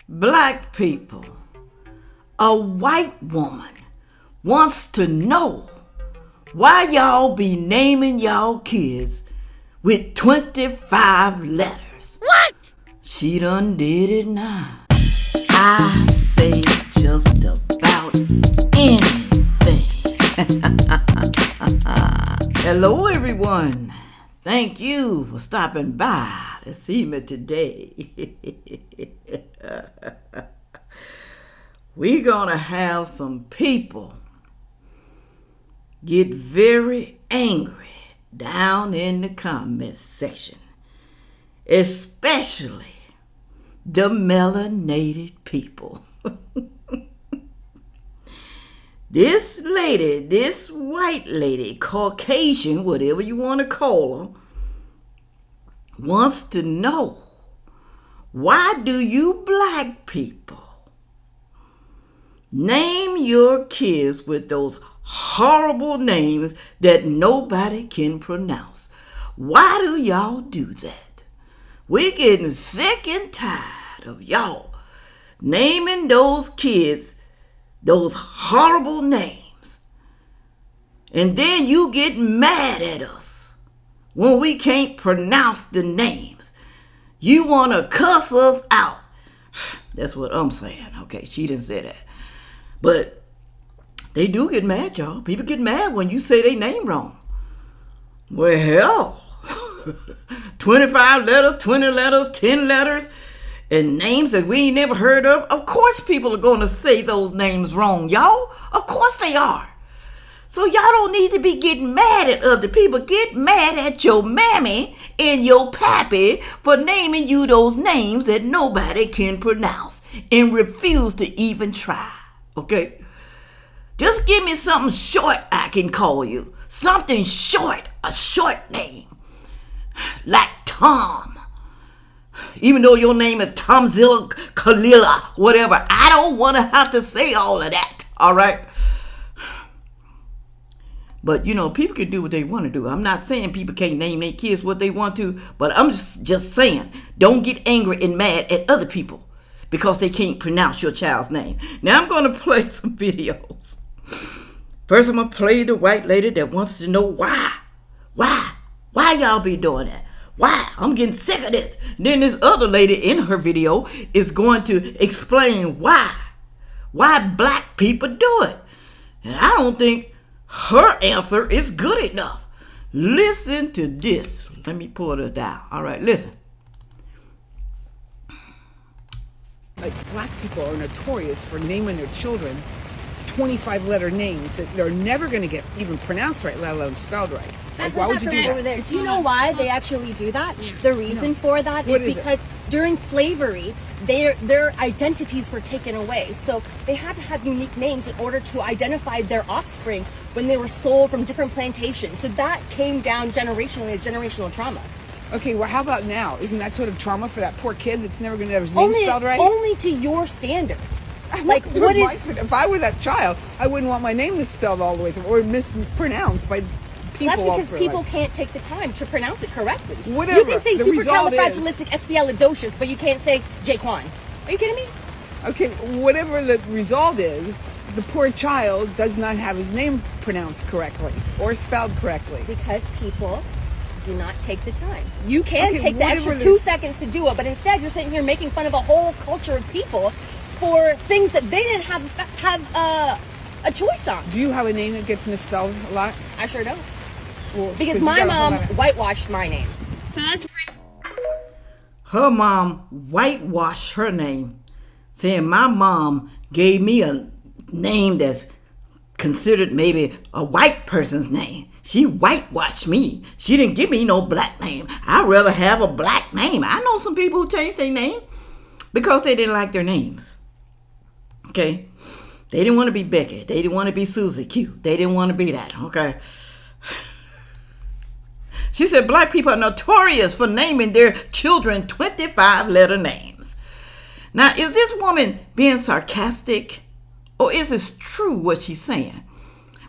Black people, a white woman wants to know why y'all be naming y'all kids with 25 letters. What? She done did it now. I say just about anything. Hello, everyone. Thank you for stopping by to see me today. We're gonna have some people get very angry down in the comment section, especially the melanated people. This lady, this white lady, Caucasian, whatever you want to call her, wants to know, why do you black people name your kids with those horrible names that nobody can pronounce? Why do y'all do that? We're getting sick and tired of y'all naming those kids those horrible names. And then you get mad at us when we can't pronounce the names. You want to cuss us out. That's what I'm saying. Okay, she didn't say that. But they do get mad, y'all. People get mad when you say their name wrong. Well, hell. 25 letters, 20 letters, 10 letters, and names that we ain't never heard of. Of course people are going to say those names wrong, y'all. Of course they are. So y'all don't need to be getting mad at other people. Get mad at your mammy and your pappy for naming you those names that nobody can pronounce and refuse to even try. Okay? Just give me something short I can call you. Something short, a short name. Like Tom. Even though your name is Tomzilla, Kalila, whatever. I don't want to have to say all of that. All right? But, you know, people can do what they want to do. I'm not saying people can't name their kids what they want to, but I'm just saying, don't get angry and mad at other people because they can't pronounce your child's name. Now, I'm going to play some videos. First, I'm going to play the white lady that wants to know why. Why y'all be doing that? Why? I'm getting sick of this. Then this other lady in her video is going to explain why black people do it. And I don't think her answer is good enough. Listen to this. Let me pull it down. All right, listen. Like, black people are notorious for naming their children 25-letter names that they're never going to get even pronounced right, let alone spelled right. Like, why would you do that? Do you know why they actually do that? The reason for that is because during slavery, their identities were taken away. So they had to have unique names in order to identify their offspring when they were sold from different plantations. So that came down generationally as generational trauma. Okay, well, how about now? Isn't that sort of trauma for that poor kid that's never going to have his name spelled right? Only to your standards. Like, what is... If I were that child, I wouldn't want my name misspelled all the way through or mispronounced by people. That's because people can't take the time to pronounce it correctly. Whatever. You can say supercalifragilisticexpialidocious, but you can't say Jaquan. Are you kidding me? Okay, whatever the result is, the poor child does not have his name pronounced correctly or spelled correctly. Because people do not take the time. You can take the extra 2 seconds to do it, but instead you're sitting here making fun of a whole culture of people for things that they didn't have a choice on. Do you have a name that gets misspelled a lot? I sure don't. Well, because my mom whitewashed my name. So that's her mom whitewashed her name, saying my mom gave me a name that's considered maybe a white person's name. She whitewashed me. She didn't give me no black name. I'd rather have a black name. I know some people who changed their name because they didn't like their names. Okay? They didn't want to be Becky. They didn't want to be Susie Q. They didn't want to be that. Okay? She said black people are notorious for naming their children 25-letter names. Now, is this woman being sarcastic or is this true what she's saying?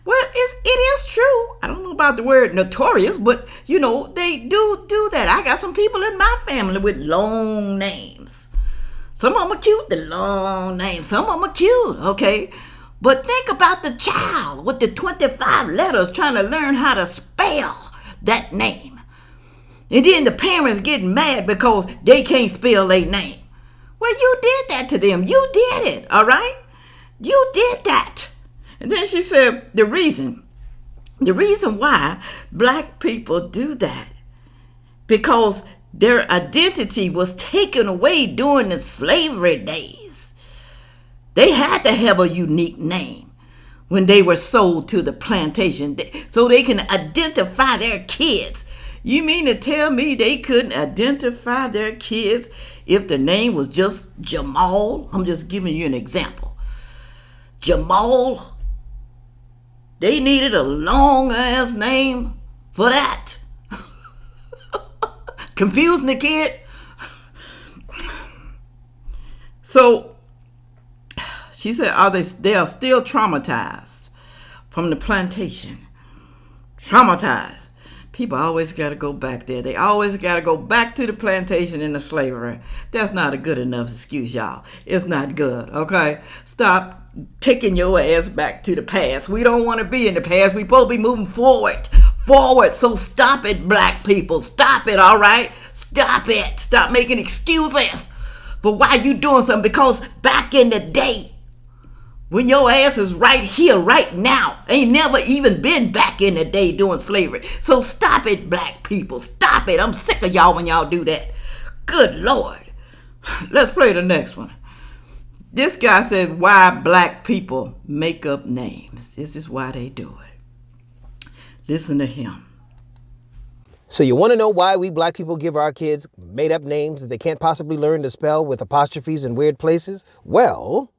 Well, it is true. I don't know about the word notorious, but you know, they do that. I got some people in my family with long names. Some of them are cute, the long names. Some of them are cute, okay? But think about the child with the 25 letters trying to learn how to spell that name. And then the parents getting mad because they can't spell their name. Well, you did that to them. You did it, all right? You did that. And then she said the reason why black people do that, because their identity was taken away during the slavery days. They had to have a unique name when they were sold to the plantation so they can identify their kids. You mean to tell me they couldn't identify their kids if the name was just Jamal? I'm just giving you an example. Jamal. They needed a long-ass name for that. Confusing the kid. So, she said, they are still traumatized from the plantation. Traumatized. People always got to go back there. They always got to go back to the plantation and the slavery. That's not a good enough excuse, y'all. It's not good, okay? Stop taking your ass back to the past. We don't want to be in the past. We supposed to be moving forward. So stop it, black people. Stop it, all right? Stop it. Stop making excuses for why you doing something. Because back in the day, when your ass is right here, right now, ain't never even been back in the day doing slavery. So stop it, black people. Stop it. I'm sick of y'all when y'all do that. Good Lord. Let's play the next one. This guy said why black people make up names. This is why they do it. Listen to him. So you want to know why we black people give our kids made up names that they can't possibly learn to spell with apostrophes in weird places? Well,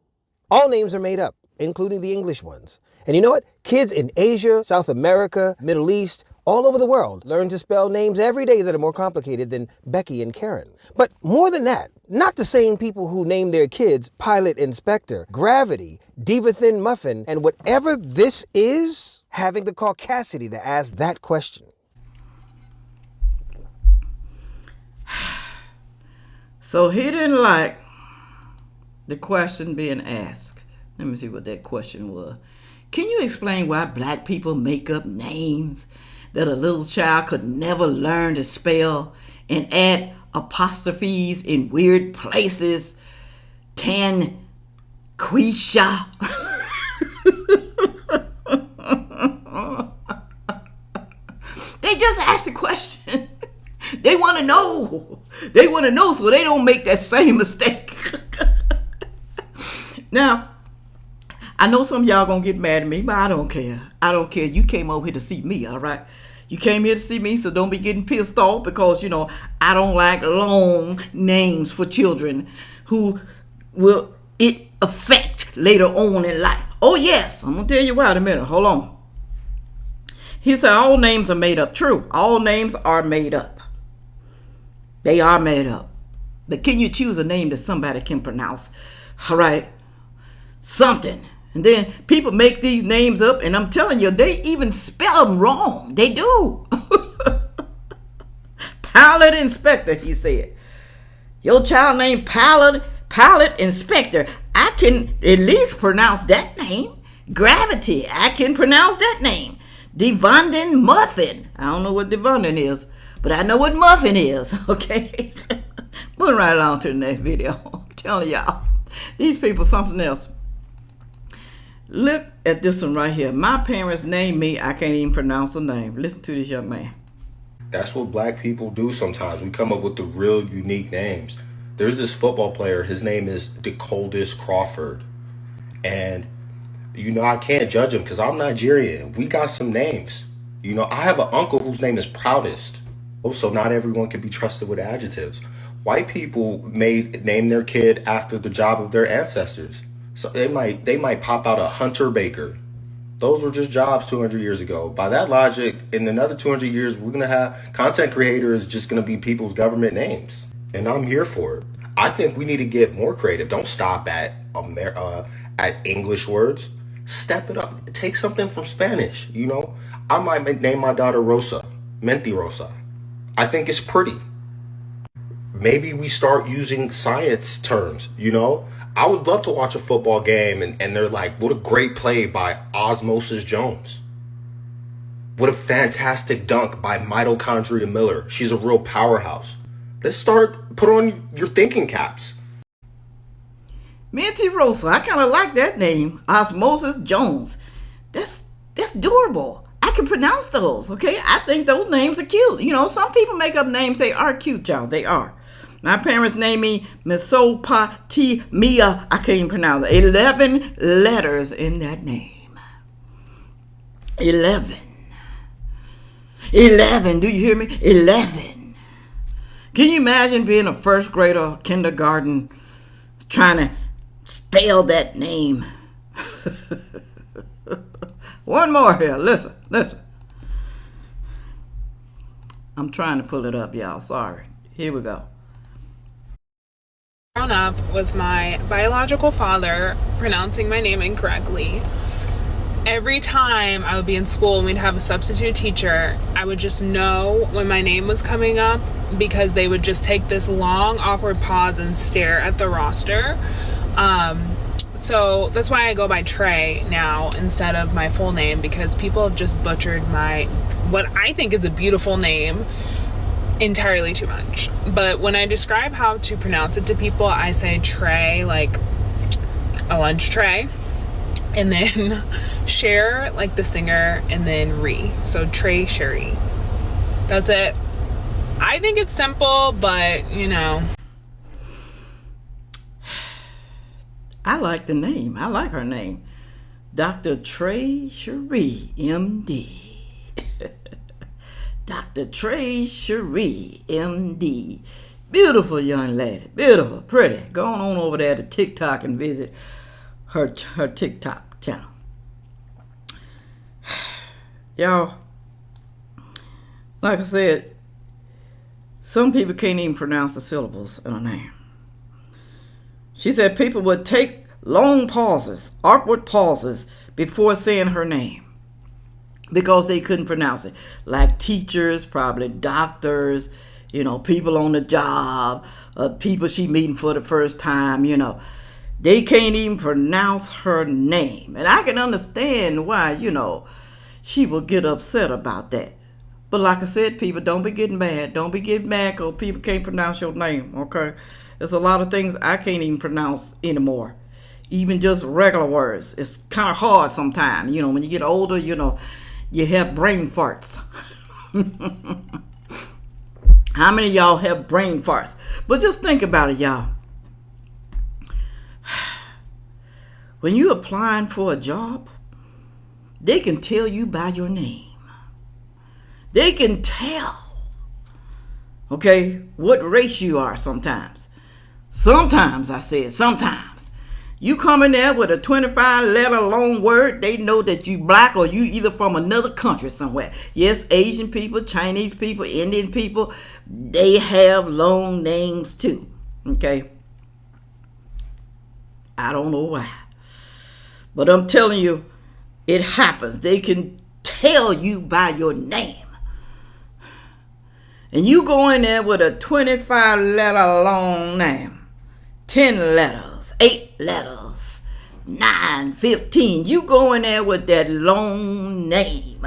all names are made up, including the English ones. And you know what? Kids in Asia, South America, Middle East, all over the world learn to spell names every day that are more complicated than Becky and Karen. But more than that, not the same people who name their kids Pilot Inspector, Gravity, Diva Thin Muffin, and whatever this is, having the caucasity to ask that question. So he didn't like the question being asked. Let me see what that question was. Can you explain why black people make up names that a little child could never learn to spell and add apostrophes in weird places? Tan Quisha. They just asked the question. They want to know. They want to know so they don't make that same mistake. Now, I know some of y'all gonna get mad at me, but I don't care. I don't care. You came over here to see me, all right? You came here to see me, so don't be getting pissed off because, you know, I don't like long names for children who will it affect later on in life. Oh, yes. I'm gonna tell you why in a minute. Hold on. He said all names are made up. True. All names are made up. They are made up. But can you choose a name that somebody can pronounce? All right. Something. And then people make these names up, and I'm telling you, they even spell them wrong. They do. Pilot Inspector, he said. Your child named Pilot Inspector. I can at least pronounce that name. Gravity, I can pronounce that name. Devondin Muffin. I don't know what Devondin is, but I know what Muffin is, okay? Moving right along to the next video. I'm telling y'all, these people something else. Look at this one right here. My parents named me. I can't even pronounce a name. Listen to this young man. That's what black people do sometimes. We come up with the real unique names. There's this football player. His name is DeColdis Crawford. And, you know, I can't judge him because I'm Nigerian. We got some names. You know, I have an uncle whose name is Proudest. Oh, so not everyone can be trusted with adjectives. White people name their kid after the job of their ancestors. So they might pop out a Hunter Baker. Those were just jobs 200 years ago. By that logic, in another 200 years, we're going to have content creators just going to be people's government names. And I'm here for it. I think we need to get more creative. Don't stop at English words. Step it up. Take something from Spanish, you know? I might name my daughter Rosa, Mentirosa. I think it's pretty. Maybe we start using science terms, you know? I would love to watch a football game and they're like, what a great play by Osmosis Jones. What a fantastic dunk by Mitochondria Miller. She's a real powerhouse. Let's put on your thinking caps. Mentirosa, I kind of like that name. Osmosis Jones. That's durable. I can pronounce those, okay? I think those names are cute. You know, some people make up names. They are cute, y'all. They are. My parents named me Mesopotamia. I can't even pronounce it. 11 letters in that name. 11. 11. Do you hear me? 11. Can you imagine being a first grader, kindergarten, trying to spell that name? One more here. Listen. I'm trying to pull it up, y'all. Sorry. Here we go. Grown up with my biological father pronouncing my name incorrectly. Every time I would be in school and we'd have a substitute teacher, I would just know when my name was coming up because they would just take this long, awkward pause and stare at the roster. So that's why I go by Trey now instead of my full name, because people have just butchered what I think is a beautiful name entirely too much. But when I describe how to pronounce it to people, I say Trey, like a lunch tray, and then Cher, like the singer, and then Ree. So Trey Sherry. That's it. I think it's simple, but you know. I like the name. I like her name. Dr. Trey Sherry, MD. Dr. Trey Sherry, MD. Beautiful young lady. Beautiful, pretty. Go on over there to TikTok and visit her TikTok channel. Y'all, like I said, some people can't even pronounce the syllables in a name. She said people would take long pauses, awkward pauses, before saying her name because they couldn't pronounce it. Like teachers, probably doctors, you know, people on the job, people she meeting for the first time, you know. They can't even pronounce her name. And I can understand why, you know, she will get upset about that. But like I said, people, don't be getting mad. Don't be getting mad because people can't pronounce your name, okay? There's a lot of things I can't even pronounce anymore. Even just regular words. It's kind of hard sometimes. You know, when you get older, you know, you have brain farts. How many of y'all have brain farts? But just think about it, y'all. When you're applying for a job, they can tell you by your name. They can tell, okay, what race you are sometimes. Sometimes, I said, sometimes. You come in there with a 25-letter long word, they know that you black or you either from another country somewhere. Yes, Asian people, Chinese people, Indian people, they have long names too, okay? I don't know why. But I'm telling you, it happens. They can tell you by your name. And you go in there with a 25-letter long name. 10 letters, 8 letters, 9, 15. You go in there with that long name.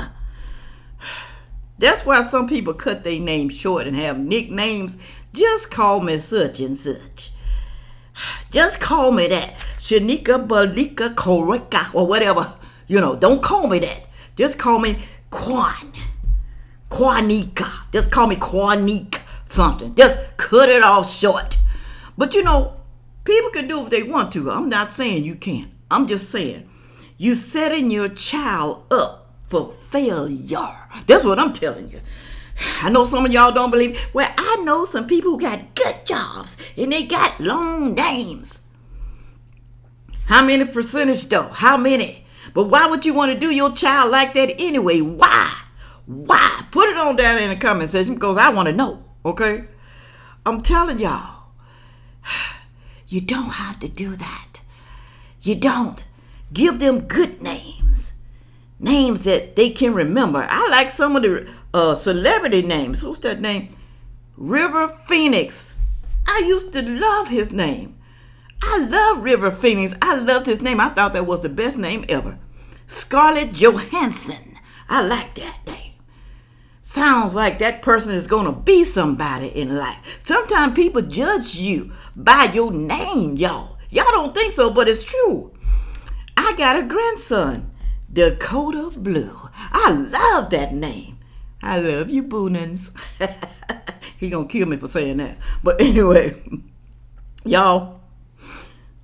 That's why some people cut their name short and have nicknames. Just call me such and such. Just call me that. Shanika, Balika, Koreka, or whatever. You know, don't call me that. Just call me Kwanika. Just call me Kwanik something. Just cut it off short. But you know, people can do what they want to. I'm not saying you can't. I'm just saying you setting your child up for failure. That's what I'm telling you. I know some of y'all don't believe. Well, I know some people who got good jobs and they got long names. How many percentage though? How many? But why would you want to do your child like that anyway? Why? Why? Put it on down in the comment section because I want to know, okay? I'm telling y'all, you don't have to do that. You don't. Give them good names. Names that they can remember. I like some of the celebrity names. What's that name? River Phoenix. I used to love his name. I love River Phoenix. I loved his name. I thought that was the best name ever. Scarlett Johansson. I like that name. Sounds like that person is going to be somebody in life. Sometimes people judge you by your name, y'all. Y'all don't think so, but it's true. I got a grandson, Dakota Blue. I love that name. I love you, Boonans. He gonna kill me for saying that. But anyway, y'all,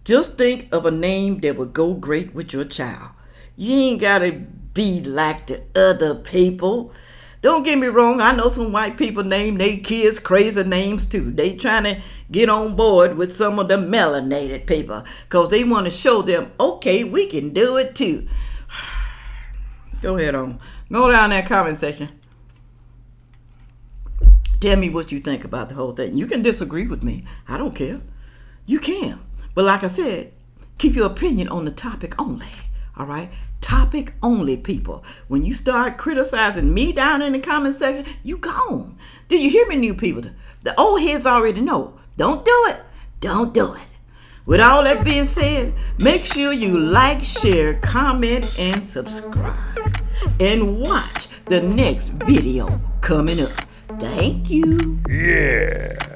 just think of a name that would go great with your child. You ain't gotta be like the other people. Don't get me wrong, I know some white people name their kids crazy names too. They trying to get on board with some of the melanated people because they want to show them, okay, we can do it too. Go ahead on. Go down that comment section. Tell me what you think about the whole thing. You can disagree with me. I don't care. You can. But like I said, keep your opinion on the topic only. All right? Topic only, people. When you start criticizing me down in the comment section, you gone. Do you hear me, new people? The old heads already know. Don't do it. Don't do it. With all that being said, make sure you like, share, comment, and subscribe. And watch the next video coming up. Thank you. Yeah.